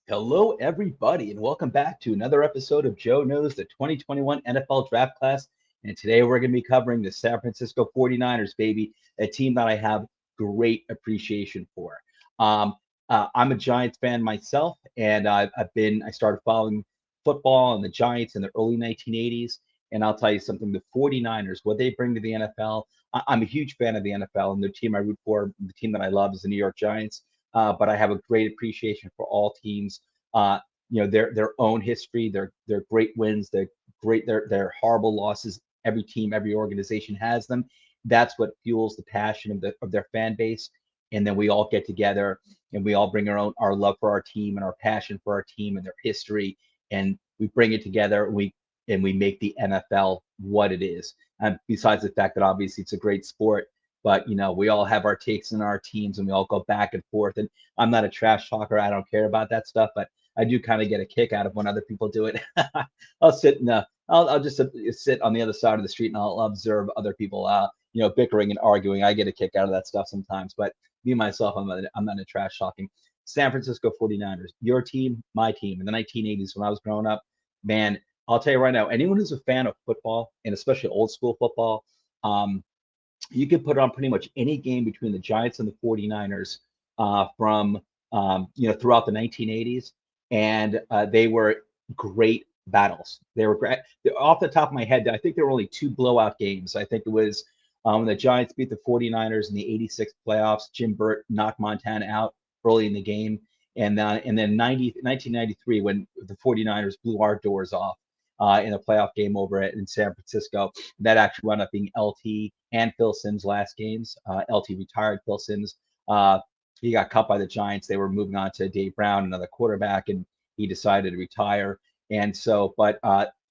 Hello, everybody, and welcome back to another episode of Joe Knows the 2021 NFL Draft Class. And today we're going to be covering the San Francisco 49ers, baby, a team that I have great appreciation for. Um, I'm a Giants fan myself, and I started following football and the Giants in the early 1980s. And I'll tell you something, the 49ers, what they bring to the NFL, I'm a huge fan of the NFL, and the team I root for, the team that I love is the New York Giants. But I have a great appreciation for all teams. Uh, their own history, their great wins, their horrible losses. Every team, every organization has them. That's what fuels the passion of their fan base. And then we all get together and we all bring our love for our team and our passion for our team and their history, and we bring it together. We make the NFL what it is. And besides the fact that obviously it's a great sport, but we all have our takes in our teams and we all go back and forth. And I'm not a trash talker. I don't care about that stuff, but I do kind of get a kick out of when other people do it. I'll sit and I'll just sit on the other side of the street and I'll observe other people, bickering and arguing. I get a kick out of that stuff sometimes, but me myself, I'm not a trash talking. San Francisco 49ers, your team, my team. In the 1980s, when I was growing up, man, I'll tell you right now, anyone who's a fan of football and especially old school football, um, you could put on pretty much any game between the Giants and the 49ers from throughout the 1980s, and they were great battles. They were great. Off the top of my head, I think there were only two blowout games. I think it was when the Giants beat the 49ers in the 86 playoffs. Jim Burt knocked Montana out early in the game, and then 1993 when the 49ers blew our doors off in a playoff game over in San Francisco. That actually wound up being LT and Phil Simms' last games. LT retired. Phil Simms, he got cut by the Giants. They were moving on to Dave Brown, another quarterback, and he decided to retire. And so, but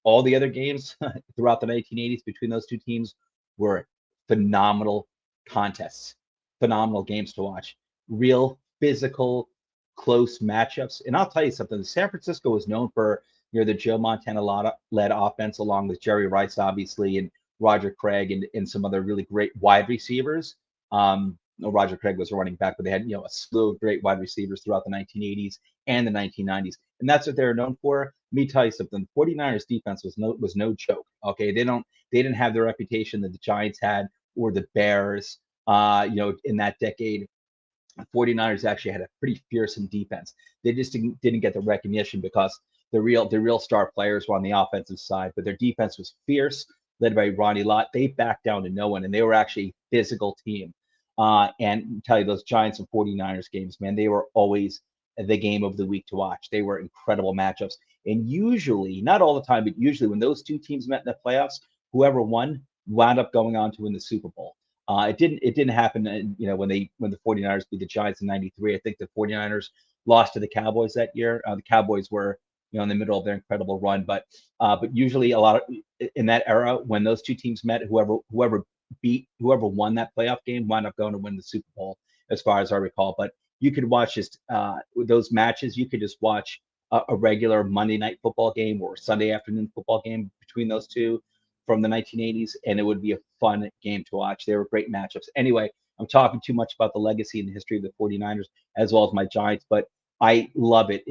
all the other games throughout the 1980s between those two teams were phenomenal contests, phenomenal games to watch, real physical, close matchups. And I'll tell you something, San Francisco was known for the Joe Montana led offense, along with Jerry Rice, obviously, and Roger Craig and some other really great wide receivers. Roger Craig was a running back, but they had a slew of great wide receivers throughout the 1980s and the 1990s, and that's what they're known for. Let me tell you something: the 49ers defense was no joke. Okay, they didn't have the reputation that the Giants had or the Bears. In that decade, 49ers actually had a pretty fearsome defense. They just didn't get the recognition because the real star players were on the offensive side, but their defense was fierce, led by Ronnie Lott. They backed down to no one, and they were actually a physical team. And I'll tell you, those Giants and 49ers games, man, they were always the game of the week to watch. They were incredible matchups. And usually, not all the time, but usually when those two teams met in the playoffs, whoever won wound up going on to win the Super Bowl. It didn't happen, when the 49ers beat the Giants in '93. I think the 49ers lost to the Cowboys that year. The Cowboys were in the middle of their incredible run, but usually a lot of in that era when those two teams met, whoever won that playoff game wound up going to win the Super Bowl, as far as I recall. But you could watch just those matches. You could just watch a regular Monday night football game or Sunday afternoon football game between those two from the 1980s, and it would be a fun game to watch. They were great matchups. Anyway, I'm talking too much about the legacy and the history of the 49ers as well as my Giants, but I love it.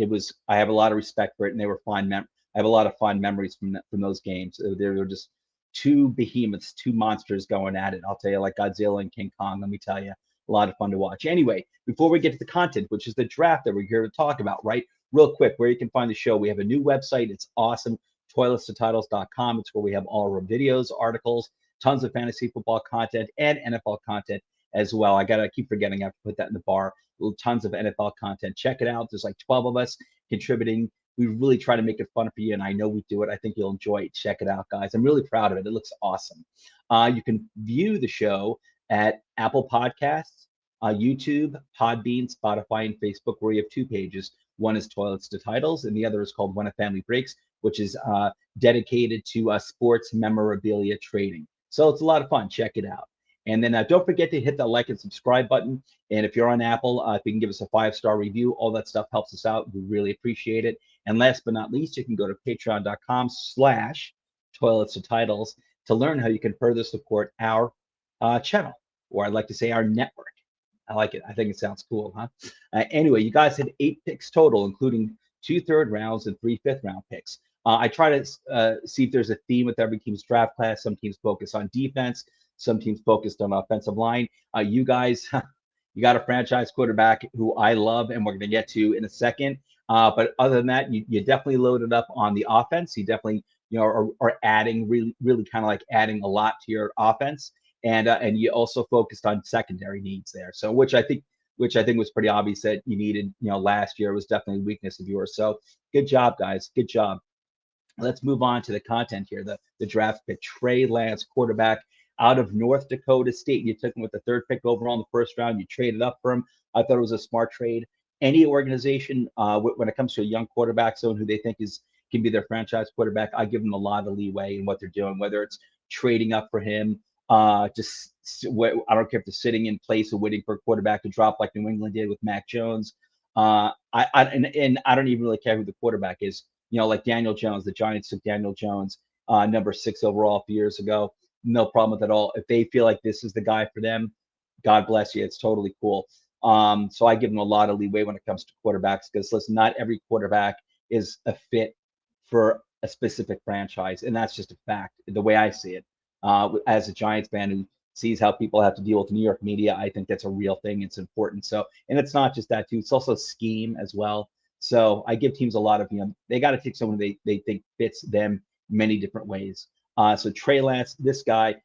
I have a lot of respect for it, and they were fun. I have a lot of fond memories from those games. They were just two behemoths, two monsters going at it. I'll tell you, like Godzilla and King Kong. Let me tell you, a lot of fun to watch. Anyway, before we get to the content, which is the draft that we're here to talk about, right? Real quick, where you can find the show, we have a new website. It's awesome. toiletstotitles.com. It's where we have all our videos, articles, tons of fantasy football content, and NFL content as well. I keep forgetting I have to put that in the bar. Tons of NFL content. Check it out. There's like 12 of us contributing. We really try to make it fun for you, and I know we do it. I think you'll enjoy it. Check it out, guys. I'm really proud of it. It looks awesome. You can view the show at Apple Podcasts, YouTube, Podbean, Spotify, and Facebook, where we have two pages. One is Toilets to Titles, and the other is called When a Family Breaks, which is dedicated to sports memorabilia trading. So it's a lot of fun. Check it out. And then don't forget to hit the like and subscribe button. And if you're on Apple, if you can give us a 5-star review, all that stuff helps us out. We really appreciate it. And last but not least, you can go to patreon.com/toilets to titles to learn how you can further support our channel, or I'd like to say our network. I like it. I think it sounds cool, huh? Anyway, you guys had 8 picks total, including 2 third rounds, and 3 fifth round picks. I try to see if there's a theme with every team's draft class. Some teams focus on defense, some teams focused on offensive line. You guys, you got a franchise quarterback who I love, and we're going to get to in a second. But other than that, you definitely loaded up on the offense. You definitely, are adding really kind of like adding a lot to your offense, and you also focused on secondary needs there. So which I think was pretty obvious that you needed. Last year was definitely a weakness of yours. So good job, guys. Good job. Let's move on to the content here. The draft pick, Trey Lance, quarterback out of North Dakota State. You took him with the third pick overall in the first round. You traded up for him. I thought it was a smart trade. Any organization, when it comes to a young quarterback, someone who they think can be their franchise quarterback, I give them a lot of leeway in what they're doing, whether it's trading up for him, just I don't care if they're sitting in place or waiting for a quarterback to drop like New England did with Mac Jones. And I don't even really care who the quarterback is. Like Daniel Jones, the Giants took Daniel Jones, number 6 overall a few years ago. No problem with it at all. If they feel like this is the guy for them, God bless you. It's totally cool. So I give them a lot of leeway when it comes to quarterbacks because, listen, not every quarterback is a fit for a specific franchise, and that's just a fact, the way I see it. As a Giants fan who sees how people have to deal with New York media, I think that's a real thing. It's important. So, and it's not just that too. It's also scheme as well. So I give teams a lot of, they got to take someone they think fits them many different ways. So Trey Lance, this guy,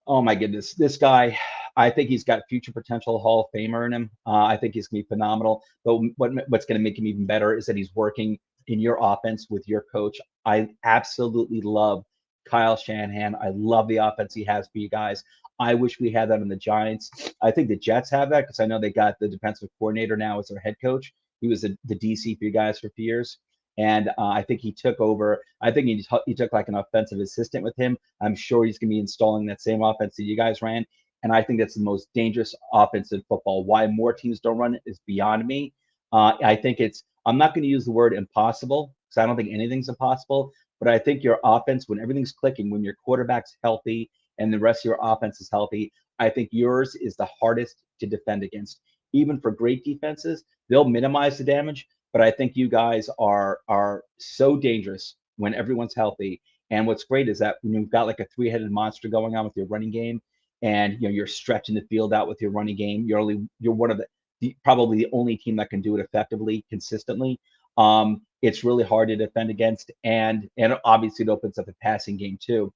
oh my goodness, this guy, I think he's got future potential Hall of Famer in him. I think he's going to be phenomenal. But what's going to make him even better is that he's working in your offense with your coach. I absolutely love Kyle Shanahan. I love the offense he has for you guys. I wish we had that in the Giants. I think the Jets have that because I know they got the defensive coordinator now as their head coach. He was the DC for you guys for a few years. And I think he took over. I think he took like an offensive assistant with him. I'm sure he's going to be installing that same offense that you guys ran. And I think that's the most dangerous offense in football. Why more teams don't run it is beyond me. I think I'm not going to use the word impossible because I don't think anything's impossible. But I think your offense, when everything's clicking, when your quarterback's healthy and the rest of your offense is healthy, I think yours is the hardest to defend against. Even for great defenses, they'll minimize the damage, but I think you guys are so dangerous when everyone's healthy. And what's great is that when you've got like a three-headed monster going on with your running game, and you're stretching the field out with your running game, you're one of probably the only team that can do it effectively, consistently. It's really hard to defend against, and obviously it opens up the passing game too.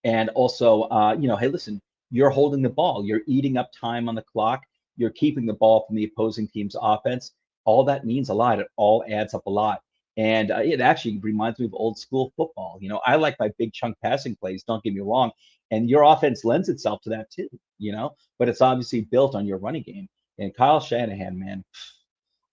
And also, hey, listen, you're holding the ball, you're eating up time on the clock, you're keeping the ball from the opposing team's offense. All that means a lot. It all adds up a lot. And it actually reminds me of old school football. I like my big chunk passing plays, don't get me wrong. And your offense lends itself to that too, but it's obviously built on your running game. And Kyle Shanahan, man,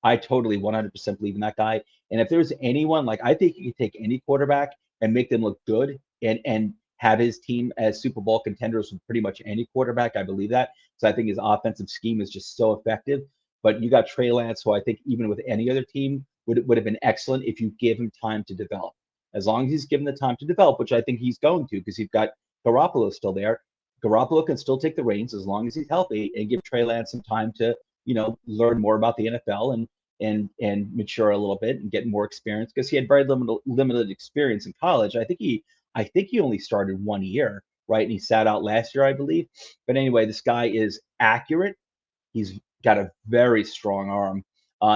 I totally 100% believe in that guy. And if there's anyone, like, I think you could take any quarterback and make them look good and have his team as Super Bowl contenders with pretty much any quarterback. I believe that. So I think his offensive scheme is just so effective. But you got Trey Lance, who I think even with any other team would have been excellent if you give him time to develop. As long as he's given the time to develop, which I think he's going to, because you've got Garoppolo still there. Garoppolo can still take the reins as long as he's healthy and give Trey Lance some time to, learn more about the NFL and mature a little bit and get more experience because he had very limited experience in college. I think he only started 1 year, right? And he sat out last year, I believe. But anyway, this guy is accurate. He's got a very strong arm.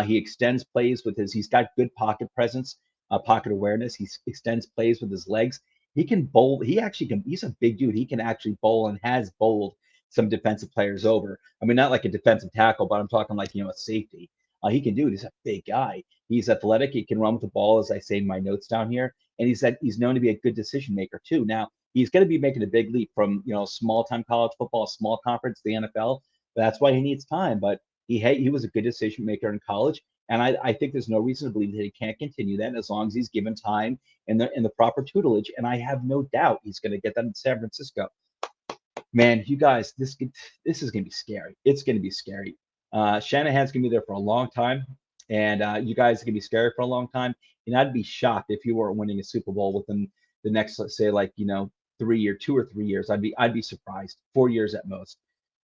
He extends plays he's got good pocket presence, pocket awareness. He extends plays with his legs. He can bowl. He's a big dude. He can actually bowl and has bowled some defensive players over. I mean, not like a defensive tackle, but I'm talking like, a safety. He can do it. He's a big guy. He's athletic. He can run with the ball, as I say in my notes down here. And he's known to be a good decision maker too. Now, he's going to be making a big leap from, small time college football, small conference, the NFL. That's why he needs time. But he was a good decision maker in college. And I think there's no reason to believe that he can't continue that as long as he's given time and the proper tutelage. And I have no doubt he's going to get that in San Francisco. Man, you guys, this is going to be scary. It's going to be scary. Shanahan's going to be there for a long time, and you guys are going to be scary for a long time. And I'd be shocked if you weren't winning a Super Bowl within the next, let's say, 2 or 3 years. I'd be surprised. 4 years at most.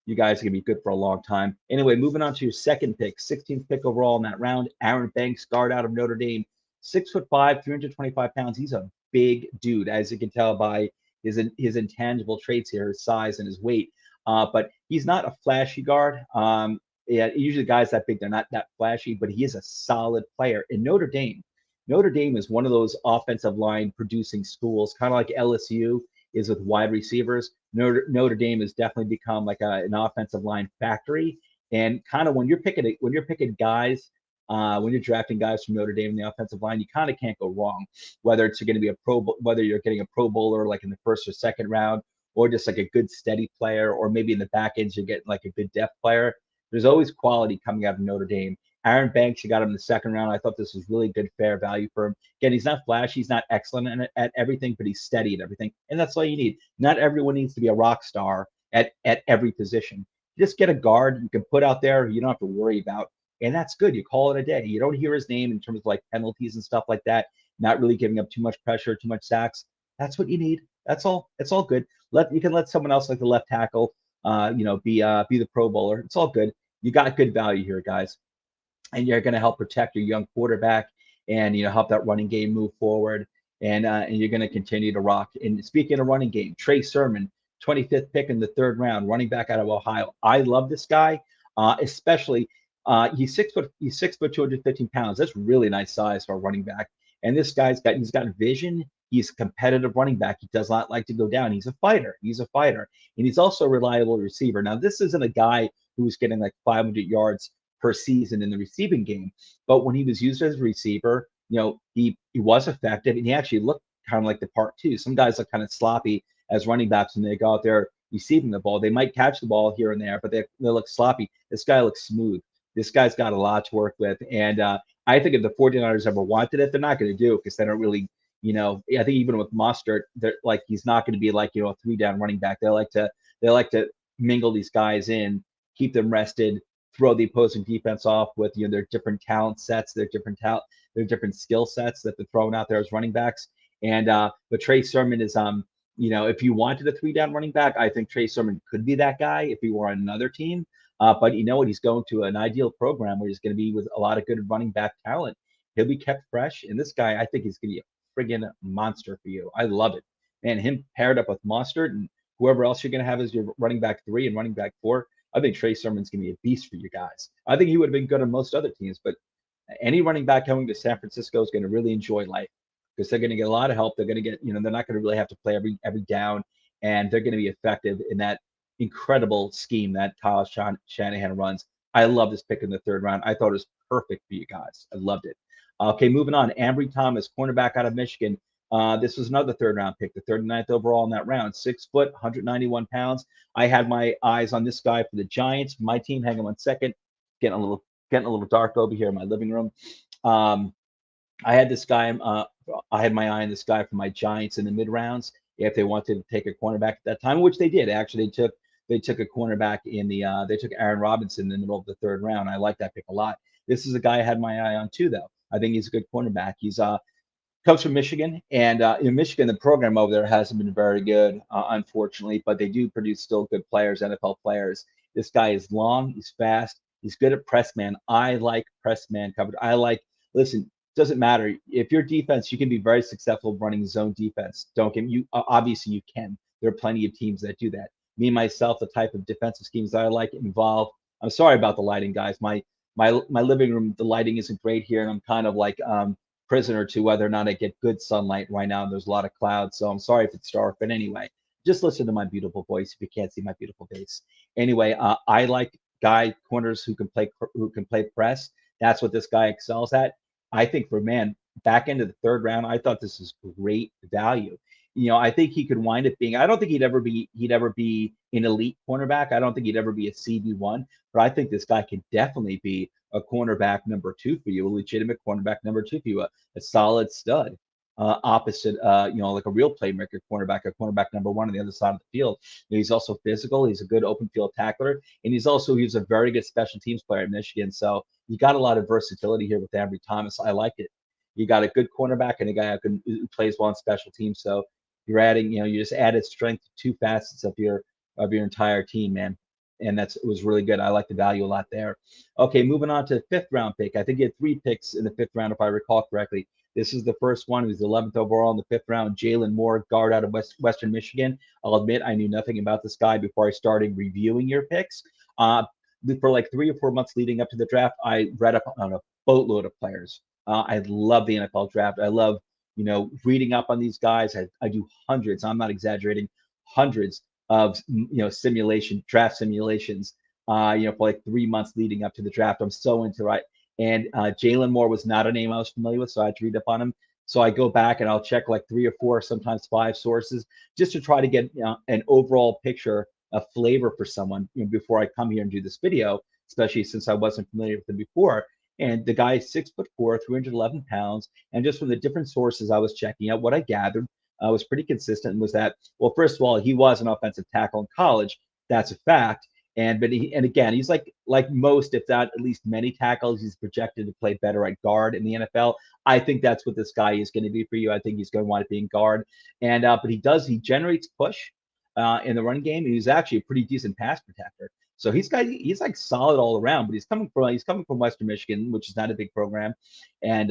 You guys are going to be good for a long time. Anyway, moving on to your second pick, 16th pick overall in that round, Aaron Banks, guard out of Notre Dame, 6'5", 325 pounds. He's a big dude, as you can tell by his intangible traits here, his size and his weight. But he's not a flashy guard. Yeah, usually guys that big, they're not that flashy, but he is a solid player. In Notre Dame is one of those offensive line producing schools, kind of like LSU is with wide receivers. Notre Dame has definitely become like an offensive line factory. And kind of when you're picking guys, when you're drafting guys from Notre Dame in the offensive line, you kind of can't go wrong. Whether it's going to be whether you're getting a Pro Bowler like in the first or second round, or just like a good steady player, or maybe in the back ends you're getting like a good depth player. There's always quality coming out of Notre Dame. Aaron Banks, you got him in the second round. I thought this was really good, fair value for him. Again, he's not flashy, he's not excellent at everything, but he's steady at everything, and that's all you need. Not everyone needs to be a rock star at every position. Just get a guard you can put out there. You don't have to worry about, and that's good. You call it a day. You don't hear his name in terms of like penalties and stuff like that. Not really giving up too much pressure, too much sacks. That's what you need. That's all. It's all good. You can let someone else like the left tackle, be the Pro Bowler. It's all good. You got good value here, guys, and you're going to help protect your young quarterback, and help that running game move forward, and you're going to continue to rock. And speaking of running game, Trey Sermon, 25th pick in the third round, running back out of Ohio. I love this guy, especially he's 6 foot 215 pounds. That's really nice size for a running back. And this he's got vision. He's a competitive running back. He does not like to go down. He's a fighter. And he's also a reliable receiver. Now, this isn't a guy who's getting like 500 yards per season in the receiving game. But when he was used as a receiver, he was effective, and he actually looked kind of like the part too. Some guys look kind of sloppy as running backs when they go out there receiving the ball. They might catch the ball here and there, but they look sloppy. This guy looks smooth. This guy's got a lot to work with. And I think if the 49ers ever wanted it, they're not going to do it because they don't really, I think even with Mostert, they're like, he's not going to be like, a 3-down running back. They like to mingle these guys in, keep them rested, throw the opposing defense off with their different talent sets, their different skill sets that they're throwing out there as running backs. And but Trey Sermon is if you wanted a 3-down running back, I think Trey Sermon could be that guy if he were on another team. But you know what? He's going to an ideal program where he's going to be with a lot of good running back talent. He'll be kept fresh, and this guy, I think, he's going to be a friggin' monster for you. I love it, man. Him paired up with Mostert and whoever else you're going to have as your running back 3 and running back 4. I think Trey Sermon's going to be a beast for you guys. I think he would have been good on most other teams, but any running back coming to San Francisco is going to really enjoy life because they're going to get a lot of help. They're going to get, they're not going to really have to play every down, and they're going to be effective in that incredible scheme that Kyle Shanahan runs. I love this pick in the third round. I thought it was perfect for you guys. I loved it. Okay, moving on. Ambry Thomas, cornerback out of Michigan. This was another third round pick, the 39th overall in that round. 6 foot, 191 pounds. I had my eyes on this guy for the Giants. My team, hang on 1 second. Getting a little dark over here in my living room. I had this guy. I had my eye on this guy for my Giants in the mid rounds. If they wanted to take a cornerback at that time, which they did, actually, they took a cornerback in the. They took Aaron Robinson in the middle of the third round. I like that pick a lot. This is a guy I had my eye on too, though. I think he's a good cornerback. He's comes from Michigan, and in Michigan, the program over there hasn't been very good, unfortunately, but they do produce still good players, NFL players. This guy is long, he's fast, he's good at press man. I like press man coverage. Listen, doesn't matter if your defense, you can be very successful running zone defense. Don't get you obviously you can. There are plenty of teams that do that. Me myself, the type of defensive schemes that I like involve. I'm sorry about the lighting, guys. My living room, the lighting isn't great here, and I'm kind of like prisoner to whether or not I get good sunlight right now. There's a lot of clouds, so I'm sorry if it's dark. But anyway, just listen to my beautiful voice if you can't see my beautiful face. Anyway, I like corners who can play press. That's what this guy excels at. I think for back into the third round, I thought this was great value. I think he could wind up being. I don't think he'd ever be an elite cornerback. I don't think he'd ever be a CB1, but I think this guy could definitely be a cornerback number 2 for you, a legitimate cornerback number 2 for you, a solid stud, opposite, like a real playmaker cornerback, a cornerback number 1 on the other side of the field. He's also physical. He's a good open field tackler, and he's a very good special teams player at Michigan. So you got a lot of versatility here with Ambry Thomas. I like it. You got a good cornerback and a guy who plays well on special teams. So you're adding, you just added strength to 2 facets of your entire team, man. and it was really good. I like the value a lot there. Okay, moving on to the fifth round pick. I think he had three picks in the fifth round, if I recall correctly. This is the first one. He was the 11th overall in the fifth round. Jalen Moore, guard out of Western Michigan. I'll admit I knew nothing about this guy before I started reviewing your picks. For like 3 or 4 months leading up to the draft, I read up on a boatload of players. I love the NFL draft. I love, reading up on these guys. I do hundreds. I'm not exaggerating, hundreds of draft simulations. For like 3 months leading up to the draft. I'm so into it. And Jalen Moore was not a name I was familiar with, so I had to read up on him. So I go back and I'll check like 3 or 4, sometimes 5 sources just to try to get an overall picture, a flavor for someone before I come here and do this video, especially since I wasn't familiar with him before. And the guy is 6'4", 311 pounds. And just from the different sources I was checking out, what I gathered was pretty consistent. Was that, well, first of all, he was an offensive tackle in college. That's a fact. And again, he's like most, if not at least many tackles, he's projected to play better at guard in the NFL. I think that's what this guy is going to be for you. I think he's going to want to be in guard. And but he generates push in the run game. And he's actually a pretty decent pass protector. So he's like solid all around. But he's coming from Western Michigan, which is not a big program, and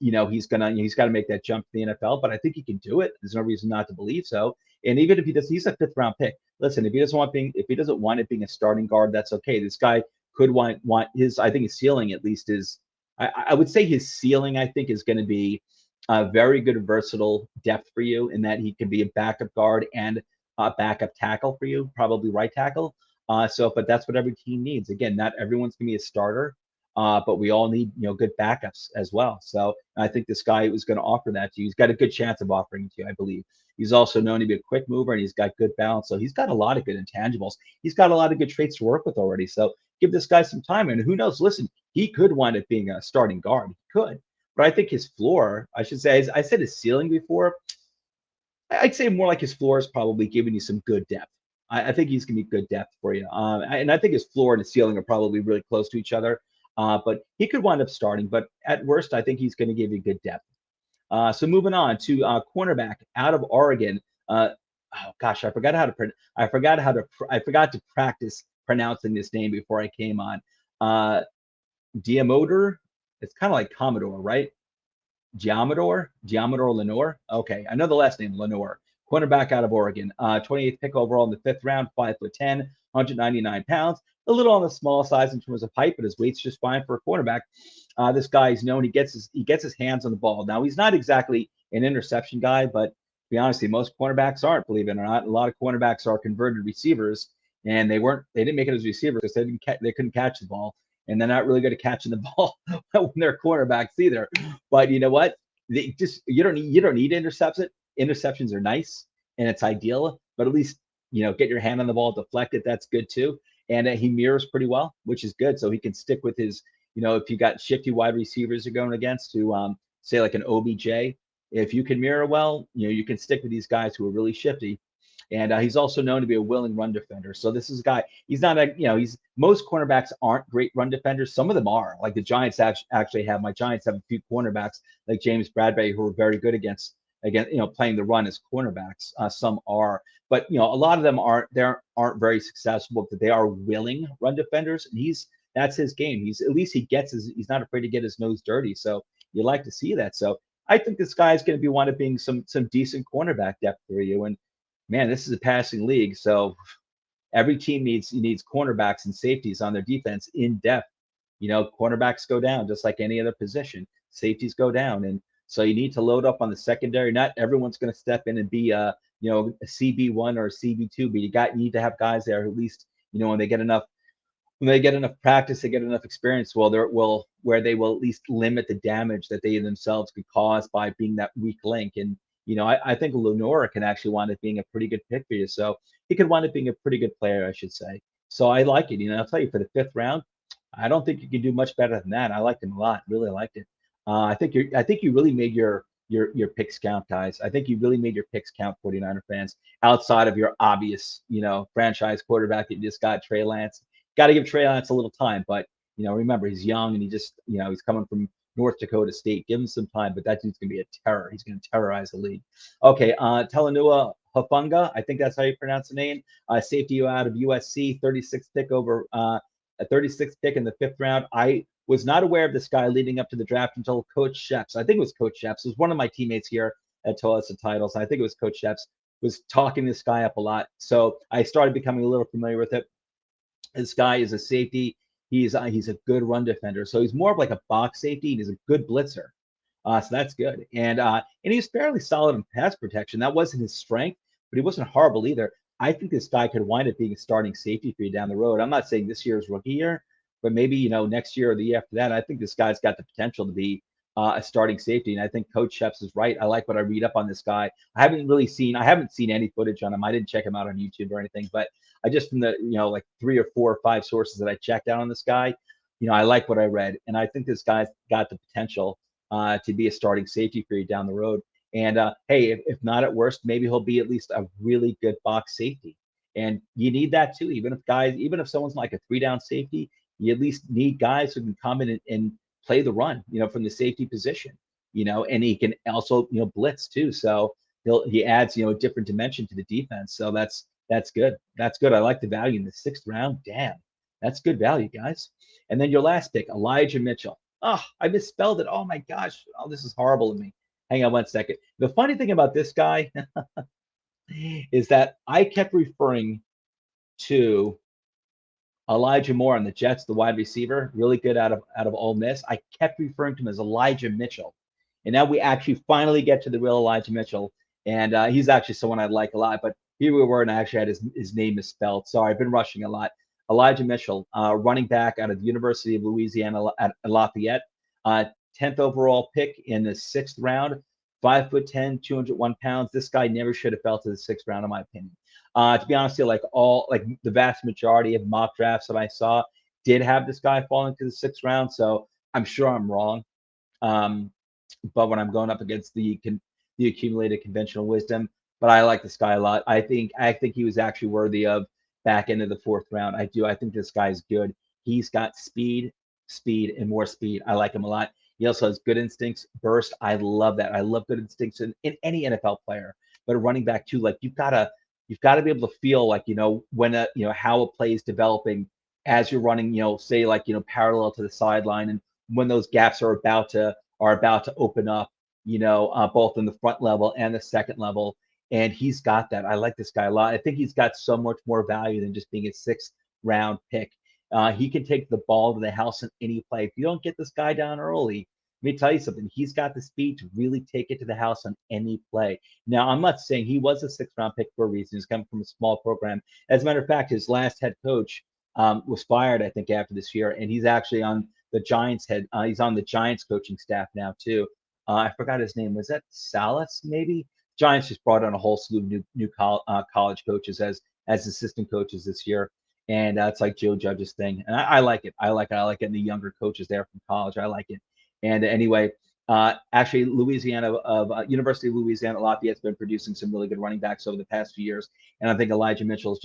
he's got to make that jump to the NFL. But I think he can do it. There's no reason not to believe so. And even if he does, he's a fifth round pick. Listen, if he doesn't want it being a starting guard, that's okay. This guy could want his. I think his ceiling at least is. I would say his ceiling, I think, is going to be a very good versatile depth for you in that he can be a backup guard and a backup tackle for you, probably right tackle. But that's what every team needs. Again, not everyone's going to be a starter, but we all need good backups as well. So I think this guy was going to offer that to you. He's got a good chance of offering it to you, I believe. He's also known to be a quick mover, and he's got good balance. So he's got a lot of good intangibles. He's got a lot of good traits to work with already. So give this guy some time, and who knows? Listen, he could wind up being a starting guard. He could. But I think his floor, I should say, I said his ceiling before. I'd say more like his floor is probably giving you some good depth. I think he's going to be good depth for you. And I think his floor and his ceiling are probably really close to each other. But he could wind up starting. But at worst, I think he's going to give you good depth. So moving on to cornerback out of Oregon. Oh gosh, I forgot to practice pronouncing this name before I came on. Diamoder. It's kind of like Commodore, right? Diamador Lenore. Okay, I know the last name, Lenore. Cornerback out of Oregon. 28th pick overall in the fifth round, 5'10", 199 pounds. A little on the small size in terms of height, but his weight's just fine for a cornerback. This guy is known. He gets his hands on the ball. Now he's not exactly an interception guy, but to be honest, most cornerbacks aren't. Believe it or not, a lot of cornerbacks are converted receivers, and they didn't make it as receivers because they couldn't catch the ball, and they're not really good at catching the ball when they're cornerbacks either. But you know what? You don't need interception. Interceptions are nice and it's ideal, but at least get your hand on the ball, deflect it. That's good too. And he mirrors pretty well, which is good. So he can stick with his. If you got shifty wide receivers you're going against, to say like an OBJ, if you can mirror well, you can stick with these guys who are really shifty. And he's also known to be a willing run defender. So this is a guy. He's not most cornerbacks aren't great run defenders. Some of them are. Like the Giants actually have. My Giants have a few cornerbacks like James Bradbury who are very good against playing the run as cornerbacks. Some are, but a lot of them aren't very successful. But they are willing run defenders, and that's his game. He's not afraid to get his nose dirty. So you like to see that. So I think this guy is going to be one of being some decent cornerback depth for you. And man, this is a passing league, so every team needs cornerbacks and safeties on their defense in depth. Cornerbacks go down just like any other position. Safeties go down, and so you need to load up on the secondary. Not everyone's going to step in and be a CB1 or a CB2, but you need to have guys there who at least when they get enough practice, they get enough experience. Where they will at least limit the damage that they themselves could cause by being that weak link. And I think Lenore can actually wind up being a pretty good pick for you. So he could wind up being a pretty good player, I should say. So I like it. I'll tell you, for the fifth round, I don't think you can do much better than that. I liked him a lot. Really liked it. I think you really made your picks count, guys. I think you really made your picks count, 49er fans, outside of your obvious, franchise quarterback that you just got, Trey Lance. Got to give Trey Lance a little time, but remember, he's young and he's coming from North Dakota State. Give him some time, but that dude's gonna be a terror. He's gonna terrorize the league. Okay, Talanoa Hufanga. I think that's how you pronounce the name. Safety out of USC, 36th pick over a 36th pick in the 5th round. I was not aware of this guy leading up to the draft until Coach Sheps. I think it was Coach Sheps. It was one of my teammates here at told us the titles. I think it was Coach Sheps was talking this guy up a lot. So I started becoming a little familiar with it. This guy is a safety. He's a good run defender. So he's more of like a box safety. He's a good blitzer. So that's good. And he's fairly solid in pass protection. That wasn't his strength, but he wasn't horrible either. I think this guy could wind up being a starting safety for you down the road. I'm not saying this year's rookie year, but maybe next year or the year after that. I think this guy's got the potential to be a starting safety. And I think Coach Sheps is right. I like what I read up on this guy. I haven't seen any footage on him. I didn't check him out on YouTube or anything, but I just from the like 3 or 4 or 5 sources that I checked out on this guy, I like what I read, and I think this guy's got the potential to be a starting safety for you down the road. And hey, if not at worst, maybe he'll be at least a really good box safety. And you need that too. Even if someone's like a 3-down safety, you at least need guys who can come in and play the run, from the safety position, and he can also, blitz too. So he adds, a different dimension to the defense. So that's good. That's good. I like the value in the 6th round. Damn, that's good value, guys. And then your last pick, Elijah Mitchell. Oh, I misspelled it. Oh my gosh. Oh, this is horrible of me. Hang on one second. The funny thing about this guy is that I kept referring to Elijah Moore on the Jets, the wide receiver, really good out of Ole Miss. I kept referring to him as Elijah Mitchell, and now we actually finally get to the real Elijah Mitchell, and he's actually someone I like a lot. But here we were, and I actually had his name misspelled. Sorry, I've been rushing a lot. Elijah Mitchell, running back out of the University of Louisiana at Lafayette, 10th overall pick in the 6th round, 5'10", 201 pounds. This guy never should have fell to the 6th round, in my opinion. To be honest, like the vast majority of mock drafts that I saw did have this guy falling to the 6th round. So I'm sure I'm wrong. But when I'm going up against the accumulated conventional wisdom, but I like this guy a lot. I think he was actually worthy of back into the 4th round. I do. I think this guy's good. He's got speed, and more speed. I like him a lot. He also has good instincts, burst. I love that. I love good instincts in any NFL player, but a running back too. Like you've got to be able to feel like when how a play is developing as you're running. Say like parallel to the sideline, and when those gaps are about to open up. Both in the front level and the second level. And he's got that. I like this guy a lot. I think he's got so much more value than just being a 6th round pick. He can take the ball to the house in any play. If you don't get this guy down early, let me tell you something. He's got the speed to really take it to the house on any play. Now, I'm not saying he was a 6th round pick for a reason. He's coming from a small program. As a matter of fact, his last head coach was fired, I think, after this year, and he's actually on the Giants he's on the Giants coaching staff now too. I forgot his name. Was that Salas? Maybe. Giants just brought on a whole slew of new college coaches as assistant coaches this year, and it's like Joe Judge's thing, and I like it. I like getting the younger coaches there from college. I like it. And anyway, actually, University of Louisiana Lafayette's been producing some really good running backs over the past few years, and I think Elijah Mitchell is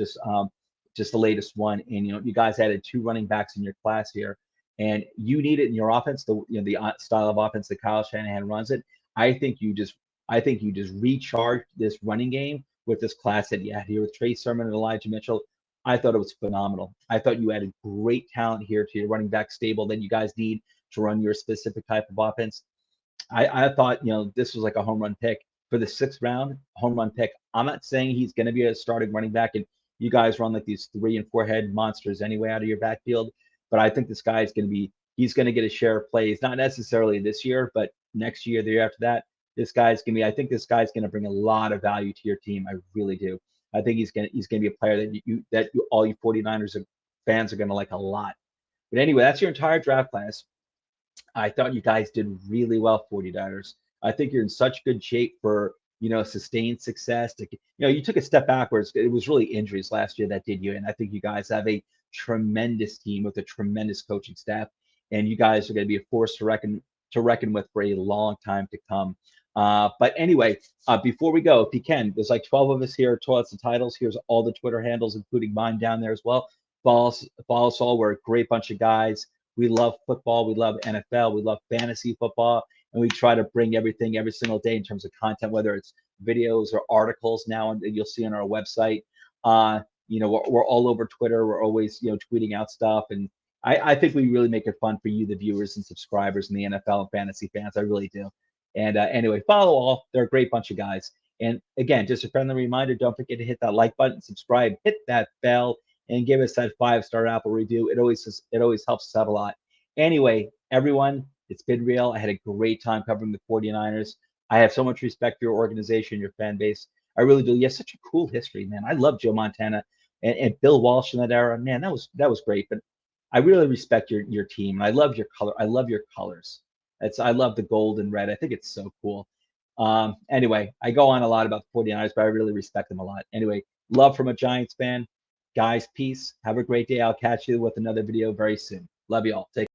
just the latest one. And you guys added 2 running backs in your class here, and you need it in your offense. The style of offense that Kyle Shanahan runs it. I think you just recharged this running game with this class that you had here with Trey Sermon and Elijah Mitchell. I thought it was phenomenal. I thought you added great talent here to your running back stable that you guys need to run your specific type of offense. I thought, this was like a home run pick for the 6th round, home run pick. I'm not saying he's going to be a starting running back, and you guys run like these 3 and 4 head monsters anyway out of your backfield. But I think this guy is going to he's going to get a share of plays, not necessarily this year, but next year, the year after that. I think this guy's going to bring a lot of value to your team. I really do. I think he's going to be a player that all you 49ers fans are going to like a lot. But anyway, that's your entire draft class. I thought you guys did really well, 49ers. I think you're in such good shape for, sustained success. You took a step backwards. It was really injuries last year that did you. And I think you guys have a tremendous team with a tremendous coaching staff. And you guys are going to be a force to reckon with for a long time to come. But anyway, before we go, if you can, there's like 12 of us here, Toilets and Titles. Here's all the Twitter handles, including mine down there as well. Follow us all. We're a great bunch of guys. We love football. We love NFL. We love fantasy football. and we try to bring everything every single day in terms of content, whether it's videos or articles now, and you'll see on our website. We're all over Twitter. We're always, tweeting out stuff. And I think we really make it fun for you, the viewers and subscribers and the NFL and fantasy fans. I really do. And anyway, follow all. They're a great bunch of guys. And again, just a friendly reminder, don't forget to hit that like button, subscribe, hit that bell, and give us that 5-star Apple review. It always helps us out a lot. Anyway, everyone, it's been real. I had a great time covering the 49ers. I have so much respect for your organization, your fan base. I really do. You have such a cool history, man. I love Joe Montana and Bill Walsh in that era. Man, that was great. But I really respect your team. I love your color. I love your colors. I love the gold and red. I think it's so cool. Anyway, I go on a lot about the 49ers, but I really respect them a lot. Anyway, love from a Giants fan. Guys, peace. Have a great day. I'll catch you with another video very soon. Love you all. Take